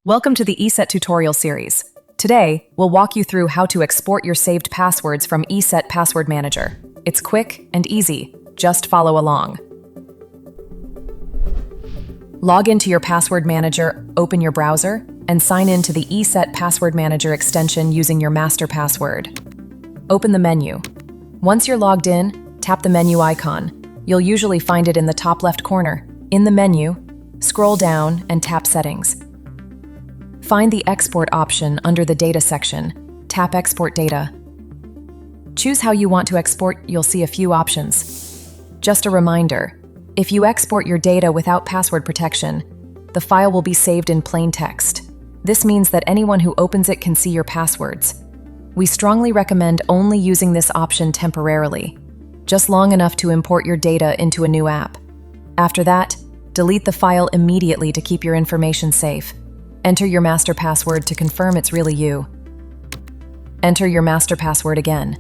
Welcome to the ESET tutorial series. Today, we'll walk you through how to export your saved passwords from ESET Password Manager. It's quick and easy. Just follow along. Log into your Password Manager, open your browser, and sign in to the ESET Password Manager extension using your master password. Open the menu. Once you're logged in, tap the menu icon. You'll usually find it in the top left corner. In the menu, scroll down and tap Settings. Find the Export option under the Data section. Tap Export Data. Choose how you want to export. You'll see a few options. Just a reminder, if you export your data without password protection, the file will be saved in plain text. This means that anyone who opens it can see your passwords. We strongly recommend only using this option temporarily, just long enough to import your data into a new app. After that, delete the file immediately to keep your information safe. Enter your master password to confirm it's really you. Enter your master password again.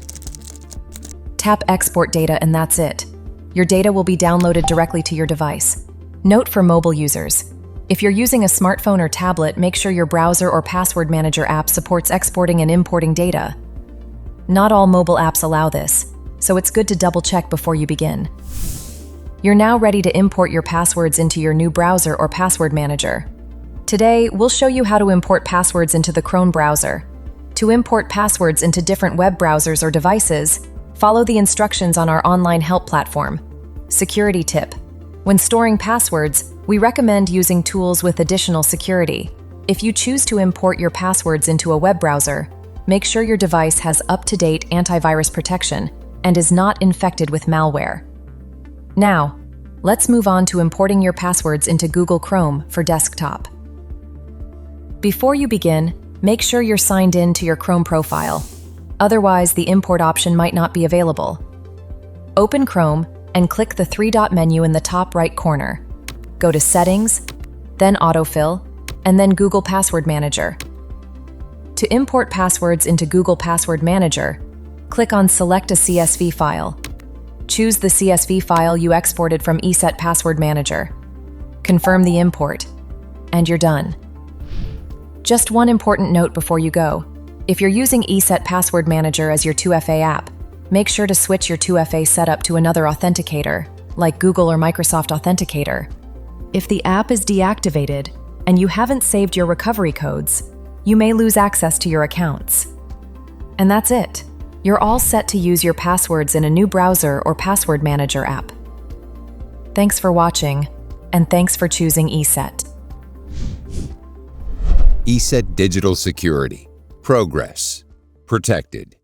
Tap Export Data and that's it. Your data will be downloaded directly to your device. Note for mobile users: if you're using a smartphone or tablet, make sure your browser or password manager app supports exporting and importing data. Not all mobile apps allow this, so it's good to double-check before you begin. You're now ready to import your passwords into your new browser or password manager. Today, we'll show you how to import passwords into the Chrome browser. To import passwords into different web browsers or devices, follow the instructions on our online help platform. Security tip: when storing passwords, we recommend using tools with additional security. If you choose to import your passwords into a web browser, make sure your device has up-to-date antivirus protection and is not infected with malware. Now, let's move on to importing your passwords into Google Chrome for desktop. Before you begin, make sure you're signed in to your Chrome profile. Otherwise, the import option might not be available. Open Chrome and click the three-dot menu in the top right corner. Go to Settings, then Autofill, and then Google Password Manager. To import passwords into Google Password Manager, click on Select a CSV file. Choose the CSV file you exported from ESET Password Manager. Confirm the import, and you're done. Just one important note before you go: if you're using ESET Password Manager as your 2FA app, make sure to switch your 2FA setup to another authenticator, like Google or Microsoft Authenticator. If the app is deactivated and you haven't saved your recovery codes, you may lose access to your accounts. And that's it. You're all set to use your passwords in a new browser or password manager app. Thanks for watching, and thanks for choosing ESET. ESET Digital Security. Progress. Protected.